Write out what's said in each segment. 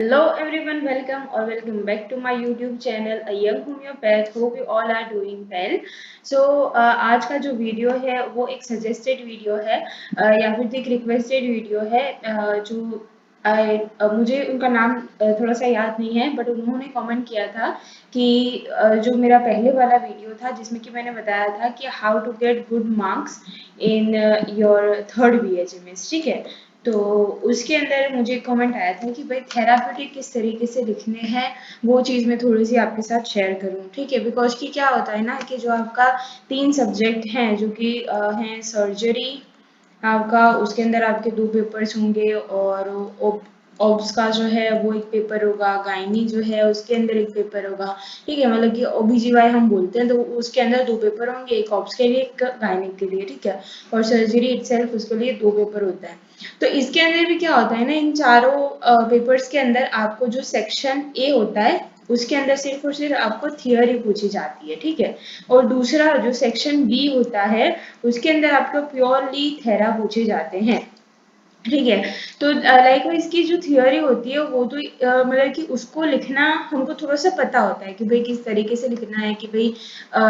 Hello everyone, welcome or welcome back to my YouTube channel A Young Homeopath. Hope you all are doing well. आज का जो video है वो एक suggested video है या फिर एक रिक्वेस्टेड वीडियो है जो मुझे उनका नाम थोड़ा सा याद नहीं है बट उन्होंने कमेंट किया था कि जो मेरा पहले वाला वीडियो था जिसमें कि मैंने बताया था कि how to get good marks in your third BHMS, ठीक है। तो उसके अंदर मुझे कमेंट आया था कि भाई थेराप्यूटिक किस तरीके से लिखने हैं, वो चीज़ मैं थोड़ी सी आपके साथ शेयर करूँ, ठीक है। बिकॉज कि क्या होता है ना कि जो आपका 3 सब्जेक्ट हैं जो कि हैं सर्जरी आपका, उसके अंदर आपके 2 पेपर्स होंगे और ऑब्स का जो है वो एक पेपर होगा, गायनी जो है उसके अंदर एक पेपर होगा, ठीक है। मतलब कि OBGY हम बोलते हैं तो उसके अंदर 2 पेपर होंगे, एक ऑब्स के लिए एक गायनिक के लिए, ठीक है। और सर्जरी इटसेल्फ उसके लिए 2 पेपर होता है। तो इसके अंदर भी क्या होता है ना, इन चारों पेपर्स के अंदर आपको जो सेक्शन ए होता है उसके अंदर सिर्फ और सिर्फ आपको थियोरी पूछी जाती है, ठीक है। और दूसरा जो सेक्शन बी होता है उसके अंदर आपको प्योरली थेरा पूछे जाते हैं, ठीक है। तो लाइक इसकी जो थियोरी होती है वो तो मतलब कि उसको लिखना हमको थोड़ा सा पता होता है कि भाई किस तरीके से लिखना है, कि भाई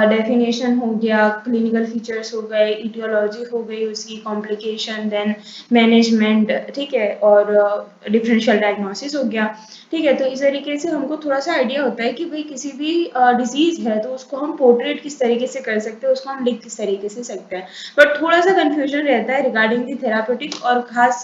डेफिनेशन हो गया, क्लिनिकल फीचर्स हो गए, इटियोलॉजी हो गई, उसकी कॉम्प्लिकेशन, देन मैनेजमेंट, ठीक है, और डिफरेंशियल डायग्नोसिस हो गया, ठीक है। तो इस तरीके से हमको थोड़ा सा आइडिया होता है कि भाई किसी भी डिजीज है तो उसको हम पोर्ट्रेट किस तरीके से कर सकते हैं, उसको हम लिख किस तरीके से सकते हैं। बट थोड़ा सा कंफ्यूजन रहता है रिगार्डिंग दी थेरापेटिक, और खास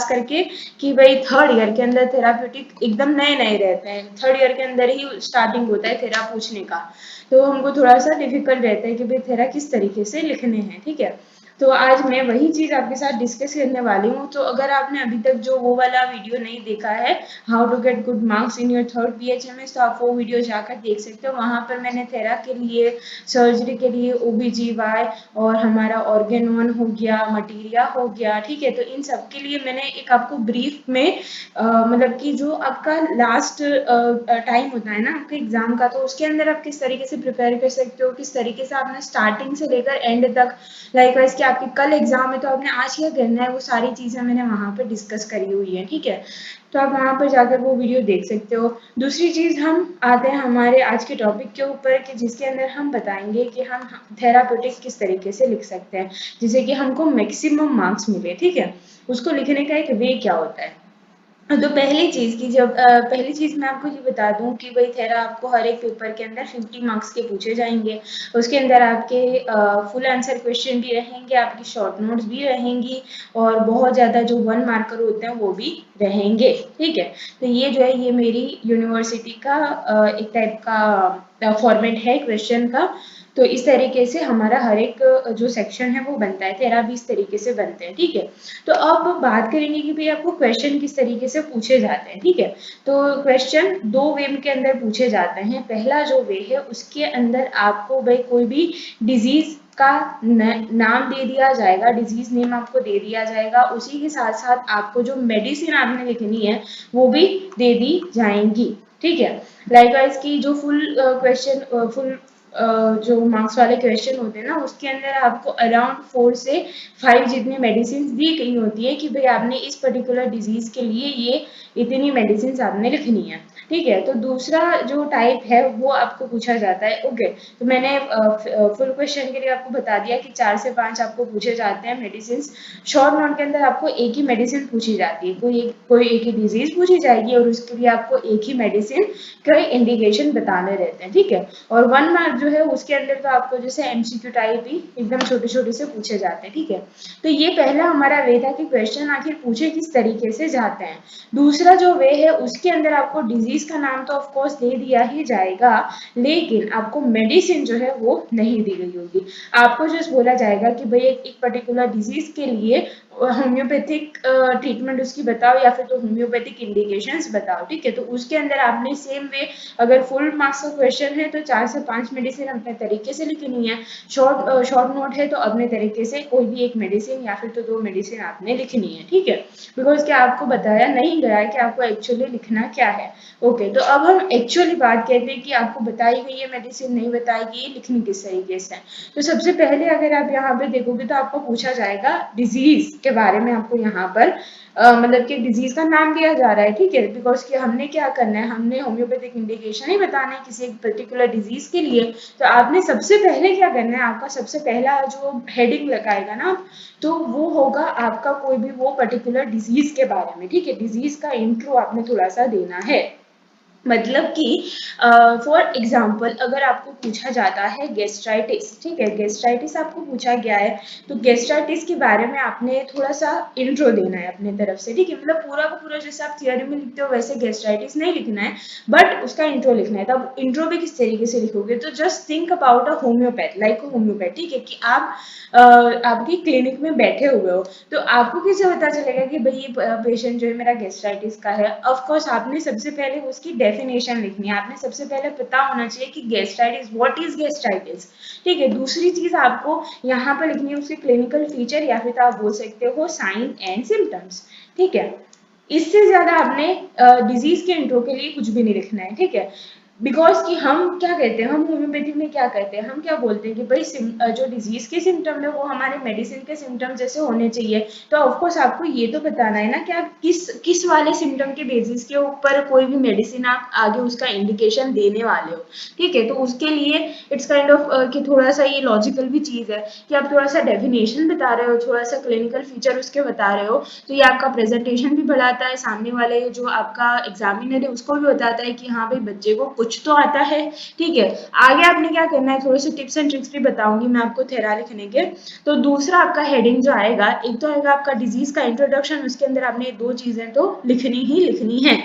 करके कि भाई थर्ड ईयर के अंदर थेरापेटिक एकदम नए नए रहते हैं, थर्ड ईयर के अंदर ही स्टार्टिंग होता है थेरा पूछने का। तो हमको थोड़ा सा डिफिकल्ट रहता है कि भाई थेरा किस तरीके से लिखने हैं, ठीक है। तो आज मैं वही चीज आपके साथ डिस्कस करने वाली हूँ। तो अगर आपने अभी तक जो वो वाला वीडियो नहीं देखा है, how to get good marks in your third BHMS, तो आप वो वीडियो जाकर देख सकते हो। वहां पर मैंने थेरा के लिए, सर्जरी के लिए OBGY, और हमारा ऑर्गन वन हो गया, मटीरिया हो गया, ठीक है। तो इन सब के लिए मैंने एक आपको ब्रीफ में मतलब कि जो आपका लास्ट टाइम होता है ना आपके एग्जाम का, तो उसके अंदर आप किस तरीके से प्रिपेयर कर सकते हो, किस तरीके से आपने स्टार्टिंग से लेकर एंड तक, लाइक कि आपकी कल एग्जाम है तो आपने आज क्या करना है, वो सारी चीजें मैंने वहां पर डिस्कस करी हुई है, ठीक है। तो आप वहां पर जाकर वो वीडियो देख सकते हो। दूसरी चीज, हम आते हैं हमारे आज के टॉपिक के ऊपर कि जिसके अंदर हम बताएंगे कि हम थेरापेटिक किस तरीके से लिख सकते हैं जिससे कि हमको मैक्सिमम मार्क्स मिले, ठीक है। उसको लिखने का एक वे क्या होता है। तो पहली चीज मैं आपको ये बता दूं कि भाई थेरा आपको हर एक पेपर के अंदर 50 मार्क्स के पूछे जाएंगे। उसके अंदर आपके फुल आंसर क्वेश्चन भी रहेंगे, आपकी शॉर्ट नोट्स भी रहेंगी, और बहुत ज्यादा जो 1 मार्कर होते हैं वो भी रहेंगे, ठीक है। तो ये जो है ये मेरी यूनिवर्सिटी का एक टाइप का फॉर्मेट है क्वेश्चन का। तो इस तरीके से हमारा हर एक जो सेक्शन है वो बनता है, तेरा भी इस तरीके से बनते हैं, ठीक है। तो अब बात करेंगे कि भाई आपको क्वेश्चन किस तरीके से पूछे जाते हैं, ठीक है। तो क्वेश्चन 2 वे के अंदर पूछे जाते हैं। पहला जो वे है उसके अंदर आपको भाई कोई भी डिजीज का नाम दे दिया जाएगा, डिजीज नेम आपको दे दिया जाएगा, उसी के साथ साथ आपको जो मेडिसिन आपने लिखनी है वो भी दे दी जाएंगी, ठीक है। लाइकवाइज की जो फुल जो मार्क्स वाले क्वेश्चन होते हैं ना उसके अंदर आपको अराउंड 4 से 5 जितनी मेडिसिन दी गई होती है कि भाई आपने इस पर्टिकुलर डिजीज के लिए ये इतनी मेडिसिन आपने लिखनी है, ठीक है। तो दूसरा जो टाइप है वो आपको पूछा जाता है, ओके। तो मैंने फुल क्वेश्चन के लिए आपको बता दिया कि 4 से 5 आपको पूछे जाते हैं मेडिसिन। शॉर्ट नोट के अंदर आपको एक ही मेडिसिन पूछी जाती है, कोई एक ही डिजीज पूछी जाएगी और उसके लिए आपको एक ही मेडिसिन कई इंडिकेशन बताने रहते हैं, ठीक है। और 1 मार्क जो है उसके अंदर तो आपको जैसे MCQ टाइप ही एकदम छोटे छोटे से पूछे जाते हैं, ठीक है। तो ये पहला हमारा वे था कि क्वेश्चन आखिर पूछे किस तरीके से जाते हैं। दूसरा जो वे है उसके अंदर आपको डिजीज का नाम तो ऑफकोर्स दे दिया ही जाएगा, लेकिन आपको मेडिसिन जो है वो नहीं दी गई होगी। आपको जस्ट बोला जाएगा कि भाई एक पर्टिकुलर डिजीज के लिए होम्योपैथिक ट्रीटमेंट उसकी बताओ या फिर तो होम्योपैथिक इंडिकेशंस बताओ, ठीक है। तो उसके अंदर आपने सेम वे, अगर फुल मार्क्स का क्वेश्चन है तो 4 से 5 मेडिसिन अपने तरीके से लिखनी है, शॉर्ट नोट है तो अपने तरीके से कोई भी एक मेडिसिन या फिर तो 2 मेडिसिन आपने लिखनी है, ठीक है। बिकॉज क्या आपको बताया नहीं गया है कि आपको एक्चुअली लिखना क्या है, ओके। तो अब हम एक्चुअली बात कहते हैं कि आपको बताई गई है मेडिसिन नहीं बताई गई, लिखनी किस तरीके से है। तो सबसे पहले अगर आप यहाँ पे देखोगे तो आपको पूछा जाएगा डिजीज के बारे में आपको यहाँ पर मतलब कि डिजीज का नाम दिया जा रहा है, ठीक है, बिकॉज कि हमने क्या करना है, हमने होम्योपैथिक इंडिकेशन ही बताना है किसी एक पर्टिकुलर डिजीज के लिए। तो आपने सबसे पहले क्या करना है, आपका सबसे पहला जो हेडिंग लगाएगा ना, तो वो होगा आपका कोई भी वो पर्टिकुलर डिजीज के बारे में, ठीक है। डिजीज का इंट्रो आपने थोड़ा सा देना है। मतलब कि फॉर एग्जाम्पल अगर आपको पूछा जाता है गेस्ट्राइटिस, ठीक है, गेस्ट्राइटिस आपको पूछा गया है, तो गेस्ट्राइटिस के बारे में आपने थोड़ा सा इंट्रो देना है अपने तरफ से, ठीक है। मतलब पूरा का पूरा जैसे आप थियरी में लिखते हो वैसे गेस्ट्राइटिस नहीं लिखना है, बट उसका इंट्रो लिखना है। तब इंट्रो भी किस तरीके से लिखोगे, तो just think about a homeopath, like homeopath, ठीक है, कि आप आपकी क्लिनिक में बैठे हुए हो, तो आपको कैसे पता चलेगा कि भाई ये पेशेंट जो है मेरा गेस्ट्राइटिस का है। ऑफ कोर्स आपने सबसे पहले उसकी डेफिनेशन लिखनी है, आपने सबसे पहले पता होना चाहिए कि गेस्ट्राइटिस, व्हाट इज गेस्ट्राइटिस, ठीक है। दूसरी चीज आपको यहाँ पर लिखनी है उसके क्लिनिकल फीचर, या फिर आप बोल सकते हो साइन एंड सिम्टम्स, ठीक है। इससे ज्यादा आपने डिजीज के इंट्रो के लिए कुछ भी नहीं लिखना है, ठीक है। बिकॉज कि हम क्या कहते हैं, हम होम्योपैथी में क्या कहते हैं, हम क्या बोलते हैं कि भाई जो डिजीज के सिम्टम है वो हमारे मेडिसिन के सिम्टम जैसे होने चाहिए। तो ऑफकोर्स आपको ये तो बताना है ना कि आप किस वाले सिम्टम के बेसिस के ऊपर कोई भी मेडिसिन आप आगे उसका इंडिकेशन देने वाले हो, ठीक है। तो उसके लिए इट्स काइंड ऑफ कि थोड़ा सा ये लॉजिकल भी चीज है कि आप थोड़ा सा डेफिनेशन बता रहे हो, थोड़ा सा क्लिनिकल फीचर उसके बता रहे हो, तो ये आपका प्रेजेंटेशन भी बढ़ाता है, सामने वाले जो आपका एग्जामिनर है उसको भी बताता है कि हाँ भाई बच्चे को कुछ तो आता है, ठीक है। आगे आपने क्या करना है, थोड़े से टिप्स एंड ट्रिक्स भी बताऊंगी मैं आपको थेरा लिखने के। तो दूसरा आपका हेडिंग जो आएगा, एक तो आएगा आपका डिजीज का इंट्रोडक्शन, उसके अंदर आपने दो चीजें तो लिखनी ही लिखनी है।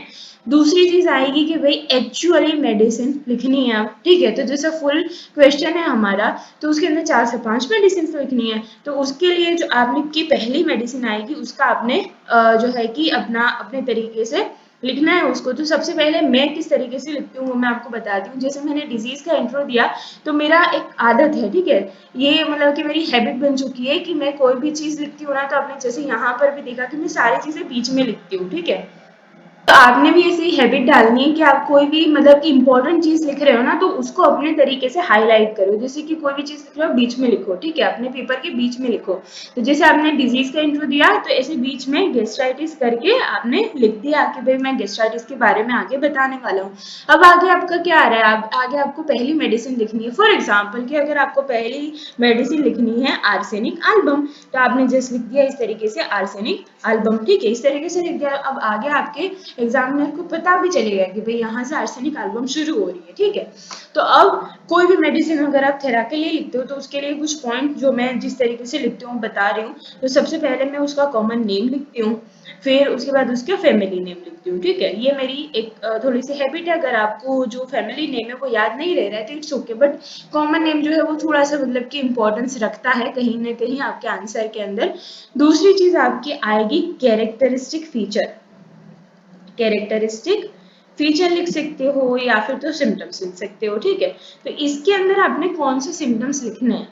दूसरी चीज आएगी कि भाई एक्चुअली मेडिसिन लिखनी है आप, ठीक है। तो जैसे फुल क्वेश्चन है हमारा, तो उसके अंदर 4 से 5 मेडिसिन लिखनी है। तो उसके लिए जो आपने की पहली मेडिसिन आएगी उसका आपने जो है कि अपने तरीके से लिखना है उसको। तो सबसे पहले मैं किस तरीके से लिखती हूँ वो मैं आपको बताती हूँ। जैसे मैंने डिजीज का इंट्रो दिया, तो मेरा एक आदत है, ठीक है, ये मतलब कि मेरी हैबिट बन चुकी है कि मैं कोई भी चीज लिखती हूँ ना, तो आपने जैसे यहाँ पर भी देखा कि मैं सारी चीजें बीच में लिखती हूँ, ठीक है। तो आपने भी ऐसी हैबिट डालनी है कि आप कोई भी मतलब कि इंपॉर्टेंट चीज लिख रहे हो ना, तो उसको अपने तरीके से हाईलाइट करो। जैसे कि कोई भी चीज लिख रहे हो बीच में लिखो, ठीक है, अपने पेपर के बीच में लिखो। तो जैसे आपने डिजीज का इंट्रो दिया, तो ऐसे बीच में गेस्ट्राइटिस करके आपने लिख दिया कि भाई मैं गेस्ट्राइटिस के बारे में आगे बताने वाला हूँ। अब आगे आपका क्या आ रहा है, आगे आपको पहली मेडिसिन लिखनी है। फॉर एग्जाम्पल कि अगर आपको पहली मेडिसिन लिखनी है आर्सेनिक एल्बम, तो आपने जस्ट लिख दिया इस तरीके से आर्सेनिक एल्बम, ठीक है, इस तरीके से लिख दिया। अब आगे आपके एग्जामिनर को पता भी चलेगा कि भाई यहाँ से आर्सेनिक एल्बम शुरू हो रही है, ठीक है। तो अब कोई भी मेडिसिन अगर आप थेरा के लिए लिखते हो, तो उसके लिए कुछ पॉइंट जो मैं जिस तरीके से लिखती हूँ बता रही हूँ। तो सबसे पहले मैं उसका कॉमन नेम लिखती हूँ, फिर उसके बाद उसका फैमिली नेम लिखती हूँ, ठीक है। ये मेरी एक थोड़ी सी हैबिट है। अगर आपको जो फैमिली नेम है वो याद नहीं रह रहा है तो it's okay, but common name जो है वो थोड़ा सा मतलब कि इंपॉर्टेंस रखता है कहीं ना कहीं आपके आंसर के अंदर। दूसरी चीज आपकी आएगी कैरेक्टरिस्टिक फीचर, कैरेक्टरिस्टिक फीचर लिख सकते हो या फिर तो सिम्टम्स लिख सकते हो, ठीक है। तो इसके अंदर आपने कौन से सिम्टम्स लिखने हैं,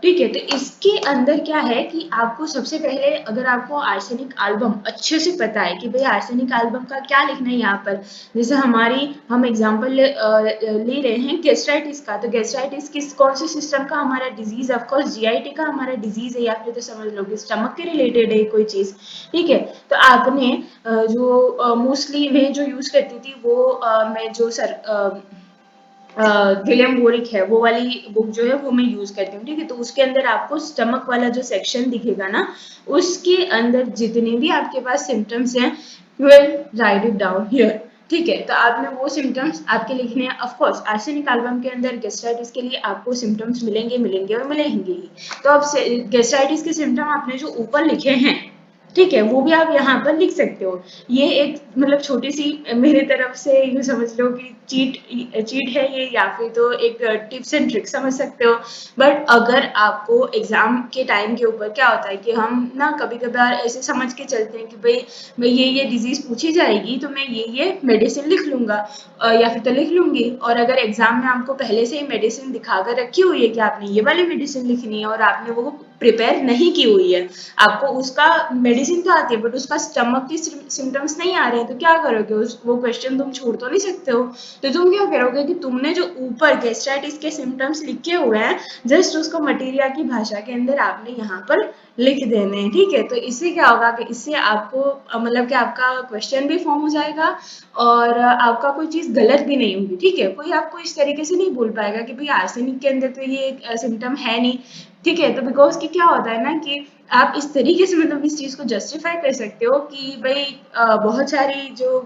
ठीक है। तो इसके अंदर क्या है कि आपको सबसे पहले अगर आपको आर्सेनिक एल्बम अच्छे से पता है कि भाई आर्सेनिक एल्बम का क्या लिखना है यहाँ पर, जैसे हम एग्जांपल ले रहे हैं गेस्ट्राइटिस का, तो गेस्ट्राइटिस किस कौन से सिस्टम का हमारा डिजीज, ऑफ कोर्स जीआईटी का हमारा डिजीज है, या फिर तो समझ लो कि स्टमक के रिलेटेड है कोई चीज, ठीक है। तो आपने जो मोस्टली मैं जो यूज करती थी वो मैं जो विलियम वोरिक है वो वाली बुक जो है वो मैं यूज करती हूँ, ठीक है। तो उसके अंदर आपको स्टमक वाला जो सेक्शन दिखेगा ना, उसके अंदर जितने भी आपके पास सिम्टम्स हैं, you will write it down here, ठीक है। तो आपने वो सिम्टम्स आपके लिखने हैं। ऑफ कोर्स आर्सेनिक एल्बम के अंदर गेस्ट्राइटिस के लिए आपको सिम्टम्स मिलेंगे मिलेंगे और मिलेंगे ही। तो अब गेस्ट्राइटिस के सिम्टम आपने जो ऊपर लिखे हैं, ठीक है, वो भी आप यहाँ पर लिख सकते हो। ये एक मतलब छोटी सी मेरे तरफ से यूँ समझ लो कि चीट है ये, या फिर तो एक टिप्स एंड ट्रिक्स समझ सकते हो। बट अगर आपको एग्जाम के टाइम के ऊपर क्या होता है कि हम ना कभी कभार ऐसे समझ के चलते हैं कि भाई मैं ये डिजीज पूछी जाएगी तो मैं ये मेडिसिन लिख लूंगा या फिर तो लिख लूंगी। और अगर एग्जाम में आपको पहले से ही मेडिसिन दिखाकर रखी हुई है कि आपने ये वाली मेडिसिन लिखनी है और आपने वो प्रिपेयर नहीं की हुई है, आपको उसका मेडिसिन तो आती है बट उसका स्टमक की सिम्टम्स नहीं आ रहे हैं, तो क्या करोगे? वो क्वेश्चन तुम छोड़ तो नहीं सकते हो। तो तुम क्या करोगे कि तुमने जो ऊपर गैस्ट्राइटिस के सिम्टम्स लिखे हुए हैं, जस्ट उसको मटीरिया की भाषा के अंदर आपने यहाँ पर लिख देने हैं, ठीक है। तो इससे क्या होगा कि इससे आपको मतलब कि आपका क्वेश्चन भी फॉर्म हो जाएगा और आपका कोई चीज गलत भी नहीं होगी, ठीक है। कोई आपको इस तरीके से नहीं बोल पाएगा कि भाई आर्सेनिक के अंदर तो ये सिम्टम है नहीं, ठीक है। तो बिकॉज कि क्या होता है ना कि आप इस तरीके से मतलब इस चीज को जस्टिफाई कर सकते हो कि भाई बहुत सारी जो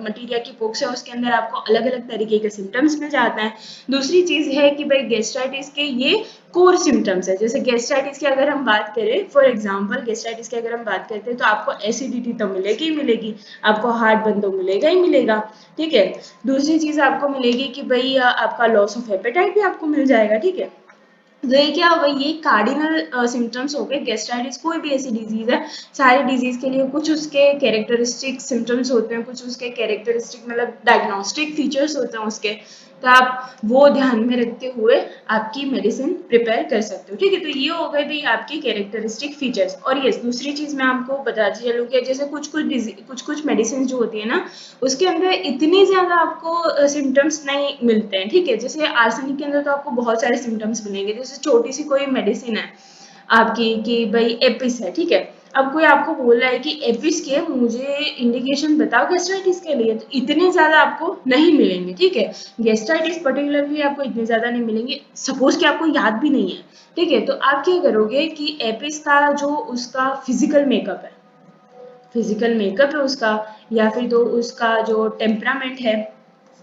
मटीरिया की बुक्स है उसके अंदर आपको अलग अलग तरीके के सिम्टम्स मिल जाते हैं। दूसरी चीज है कि भाई गैस्ट्राइटिस के ये कोर सिम्टम्स है। जैसे गैस्ट्राइटिस की अगर हम बात करें, फॉर एग्जांपल गैस्ट्राइटिस की अगर हम बात करते हैं तो आपको एसिडिटी तो मिलेगी ही मिलेगी, आपको हार्ट बर्न तो मिलेगा ही मिलेगा, ठीक है। दूसरी चीज आपको मिलेगी कि भाई आपका लॉस ऑफ एपेटाइट भी आपको मिल जाएगा, ठीक है। तो ये क्या होगा, ये कार्डिनल सिम्टम्स हो गए। गैस्ट्राइटिस कोई भी ऐसी डिजीज है, सारी डिजीज के लिए कुछ उसके कैरेक्टरिस्टिक सिम्टम्स होते हैं, कुछ उसके कैरेक्टरिस्टिक मतलब डायग्नोस्टिक फीचर्स होते हैं उसके। तो आप वो ध्यान में रखते हुए आपकी मेडिसिन प्रिपेयर कर सकते हो, ठीक है। तो ये हो गए भाई आपकी कैरेक्टरिस्टिक फीचर्स। और ये दूसरी चीज मैं आपको बताती चलूँ कि जैसे कुछ कुछ मेडिसिन जो होती है ना, उसके अंदर इतनी ज्यादा आपको सिम्टम्स नहीं मिलते हैं, ठीक है। जैसे आर्सेनिक के अंदर तो आपको बहुत सारे सिम्टम्स मिलेंगे। जैसे छोटी सी कोई मेडिसिन है आपकी कि भाई एपिस है, ठीक है। अब कोई आपको बोल रहा है कि एपिस के मुझे इंडिकेशन बताओ गैस्ट्राइटिस के लिए, तो इतने ज्यादा आपको नहीं मिलेंगे, ठीक है। गैस्ट्राइटिस पर्टिकुलरली आपको इतने ज्यादा नहीं मिलेंगे, सपोज कि आपको याद भी नहीं है, ठीक है। तो आप क्या करोगे कि एपिस का जो उसका फिजिकल मेकअप है, फिजिकल मेकअप है उसका, या फिर तो उसका जो टेम्परामेंट है,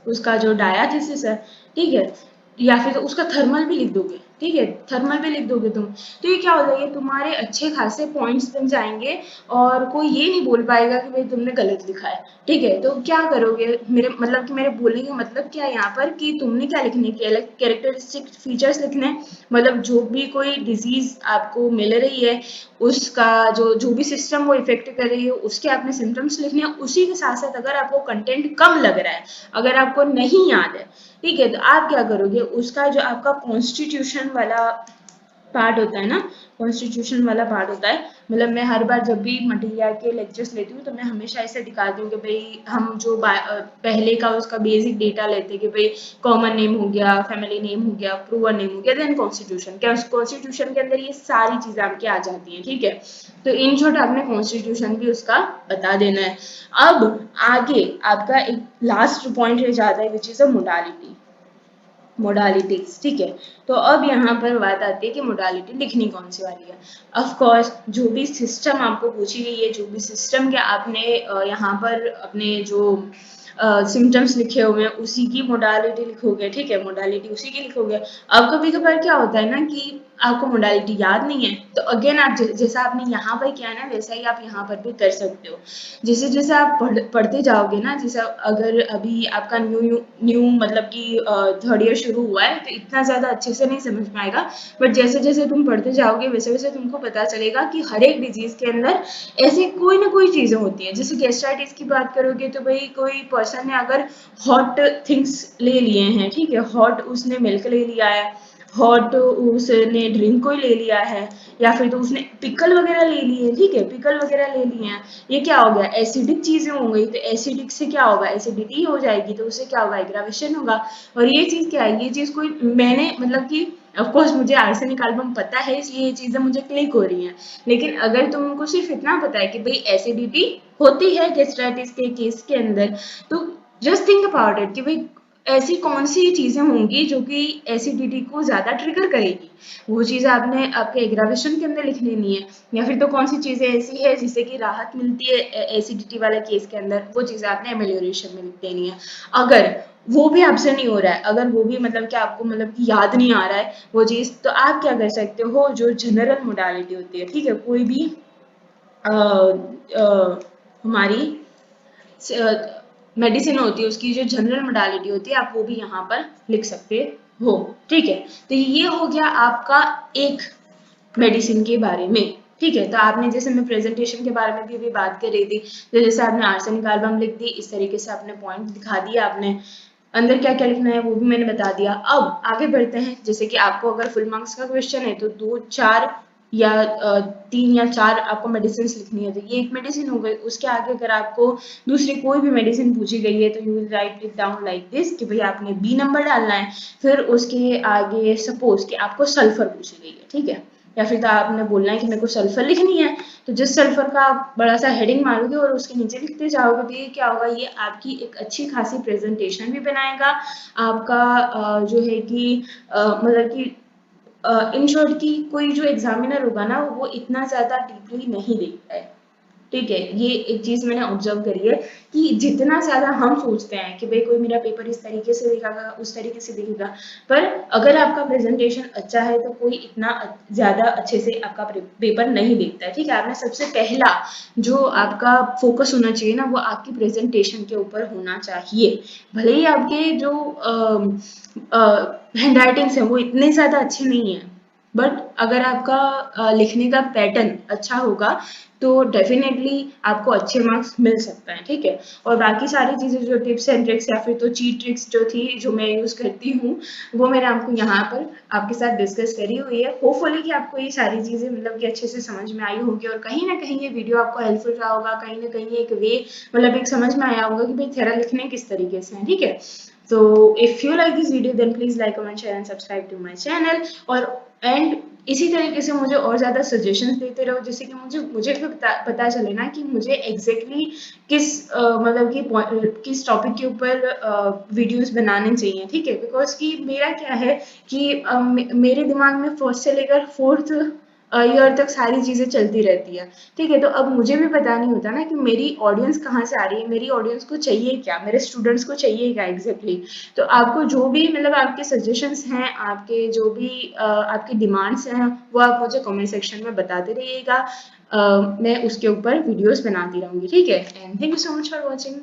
उसका जो डायाथिसिस है, ठीक है, या फिर तो उसका थर्मल भी लिख दोगे, ठीक है। थर्मल भी लिख दोगे तुम, तो ये क्या हो जाएगा, तुम्हारे अच्छे खासे पॉइंट्स बन जाएंगे और कोई ये नहीं बोल पाएगा कि भाई तुमने गलत लिखा है, ठीक है। तो क्या करोगे, मेरे मतलब कि मेरे बोलने का मतलब क्या है यहाँ पर कि तुमने क्या लिखने के कैरेक्टरिस्टिक फीचर्स लिखने, मतलब जो भी कोई डिजीज आपको मिल रही है उसका जो जो भी सिस्टम वो इफेक्ट कर रही है उसके आपने सिम्टम्स लिखने हैं। उसी के साथ साथ अगर आपको कंटेंट कम लग रहा है, अगर आपको नहीं याद है, ठीक है, तो आप क्या करोगे, उसका जो आपका कॉन्स्टिट्यूशन वाला पार्ट होता है ना, कॉन्स्टिट्यूशन वाला पार्ट होता है, मतलब मैं हर बार जब भी मटीरियल के लेक्चर्स लेती हूँ तो मैं हमेशा ऐसे दिखाती हूँ कि भाई हम जो पहले का उसका बेसिक डेटा लेते हैं कि भाई कॉमन नेम हो गया, फैमिली नेम हो गया, प्रूवर नेम हो गया, देन कॉन्स्टिट्यूशन। क्या कॉन्स्टिट्यूशन के अंदर ये सारी चीजें आपकी आ जाती हैं, ठीक है। तो इन शॉर्ट आपने कॉन्स्टिट्यूशन भी उसका बता देना है। अब आगे आपका एक लास्ट पॉइंट रह जाता है which is a modality, modalities, ठीक है। तो अब यहाँ पर बात आती है कि मोडालिटी लिखनी कौन सी वाली है। ऑफ कोर्स जो भी सिस्टम आपको पूछी गई है, जो भी सिस्टम के आपने यहाँ पर अपने जो सिम्टम्स लिखे हुए हैं उसी की मोडालिटी लिखोगे, ठीक है, मोडालिटी उसी की लिखोगे। अब कभी कभार क्या होता है ना कि आपको मोडालिटी याद नहीं है, तो अगेन आप जैसा आपने यहाँ पर किया ना वैसा ही आप यहाँ पर भी कर सकते हो। जैसे जैसे आप पढ़ते जाओगे ना, जैसे अगर अभी आपका न्यू मतलब कि थर्ड ईयर शुरू हुआ है तो इतना ज्यादा अच्छे से नहीं समझ में आएगा, बट जैसे जैसे तुम पढ़ते जाओगे वैसे वैसे तुमको पता चलेगा कि हर एक डिजीज के अंदर ऐसे कोई ना कोई चीजें होती हैं। जैसे गैस्ट्राइटिस की बात करोगे तो भाई कोई पर्सन ने अगर हॉट थिंग्स ले लिए हैं, ठीक है, हॉट उसने मिल्क ले लिया है, हॉट उसने ड्रिंक कोई ले लिया है, या फिर तो उसने पिकल वगैरह ले लिए, ठीक है, पिकल वगैरह ले लिए हैं, ये क्या हो गया, एसिडिक चीजें हो गई। तो एसिडिक से क्या होगा, एसिडिटी हो जाएगी, तो उससे क्या होगा, एग्रावेशन होगा। और ये चीज क्या है, ये चीज कोई मैंने मतलब कि ऑफ कोर्स मुझे आर्सेनिक एल्बम पता है इसलिए ये चीजें मुझे क्लिक हो रही हैं, लेकिन अगर तुमको सिर्फ इतना पता है कि भाई एसिडिटी होती है गैस्ट्राइटिस के केस के अंदर, तो जस्ट थिंक अबाउट इट कि भाई ऐसी कौन सी चीजें होंगी जो कि एसिडिटी को ज्यादा ट्रिगर करेगी, वो चीज आपने आपके एग्रावेशन के अंदर लिख लेनी है। या फिर तो कौन सी चीजें ऐसी है जिससे कि राहत मिलती है एसिडिटी वाले केस के अंदर, वो चीजें आपने एमेलियोरेशन में लिख देनी है। अगर वो भी आपसे नहीं हो रहा है, अगर वो भी मतलब कि आपको मतलब कि याद नहीं आ रहा है वो चीज, तो आप क्या कर सकते हो, जो जनरल मोडालिटी होती है, ठीक है, कोई भी हमारी मेडिसिन होती है उसकी जो जनरल मोडालिटी होती है आप वो भी यहाँ पर लिख सकते हो, ठीक है। तो ये हो गया आपका एक मेडिसिन के बारे में, ठीक है। तो आपने जैसे मैं प्रेजेंटेशन के बारे में भी अभी बात कर रही थी, तो जैसे आपने आर्सेनिक एल्बम लिख दी, इस तरीके से आपने पॉइंट दिखा दिया, आपने अंदर क्या क्या लिखना है वो भी मैंने बता दिया। अब आगे बढ़ते हैं, जैसे कि आपको अगर फुल मार्क्स का क्वेश्चन है तो 2 4 या 3 या 4 आपको मेडिसिन लिखनी है तो ये एक मेडिसिन हो गई। उसके आगे अगर आपको दूसरी कोई भी मेडिसिन पूछी गई है तो you will write it down like this कि भाई आपने बी नंबर डालना है। फिर उसके आगे सपोज कि आपको सल्फर पूछी गई है, ठीक है, या फिर तो आपने बोलना है कि मेरे को सल्फर लिखनी है, तो जिस सल्फर का आप बड़ा सा हेडिंग मारोगे और उसके नीचे लिखते जाओगे तो ये क्या होगा, ये आपकी एक अच्छी खासी प्रेजेंटेशन भी बनाएगा। आपका जो है कि मतलब कि इन शॉर्ट की कोई जो एग्जामिनर होगा ना वो इतना ज्यादा डीपली नहीं देखता है, ठीक है। ये एक चीज मैंने ऑब्जर्व करी है कि जितना ज्यादा हम सोचते हैं कि भाई कोई मेरा पेपर इस तरीके से देखेगा उस तरीके से देखेगा, पर अगर आपका प्रेजेंटेशन अच्छा है तो कोई इतना ज्यादा अच्छे से आपका पेपर नहीं देखता है, ठीक है। आपने सबसे पहला जो आपका फोकस होना चाहिए ना वो आपकी प्रेजेंटेशन के ऊपर होना चाहिए। भले ही आपके जो हैंड राइटिंग्स है वो इतने ज्यादा अच्छे नहीं है, बट अगर आपका लिखने का पैटर्न अच्छा होगा तो डेफिनेटली आपको अच्छे मार्क्स मिल सकते हैं, ठीक है। और बाकी सारी चीजें जो टिप्स एंड ट्रिक्स या फिर तो चीट ट्रिक्स जो थी जो मैं यूज करती हूँ वो मैंने आपको यहाँ पर आपके साथ डिस्कस करी हुई है। होपफुली कि आपको ये सारी चीजें मतलब कि अच्छे से समझ में आई होगी और कहीं ना कहीं ये वीडियो आपको हेल्पफुल रहा होगा, कहीं ना कहीं एक वे मतलब एक समझ में आया होगा कि भाई थेरा लिखने किस तरीके से है, ठीक है। So if you like this video then please like, comment, share and subscribe to my channel। और एंड इसी तरीके से मुझे और ज़्यादा सजेशंस देते रहो जिससे कि मुझे भी पता चले ना कि मुझे एग्जैक्टली किस मतलब कि किस टॉपिक के ऊपर वीडियोस बनाने चाहिए, ठीक है। बिकॉज कि मेरा क्या है कि मेरे दिमाग में फर्स्ट से लेकर फोर्थ ईयर तक सारी चीज़ें चलती रहती है, ठीक है। तो अब मुझे भी पता नहीं होता ना कि मेरी ऑडियंस कहाँ से आ रही है, मेरी ऑडियंस को चाहिए क्या, मेरे स्टूडेंट्स को चाहिए क्या एग्जैक्टली। तो आपको जो भी मतलब आपके सजेशंस हैं, आपके जो भी आपकी डिमांड्स हैं वो आप मुझे कमेंट सेक्शन में बताते रहिएगा। मैं उसके ऊपर वीडियोस बनाती रहूँगी, ठीक है। And thank you so much for watching.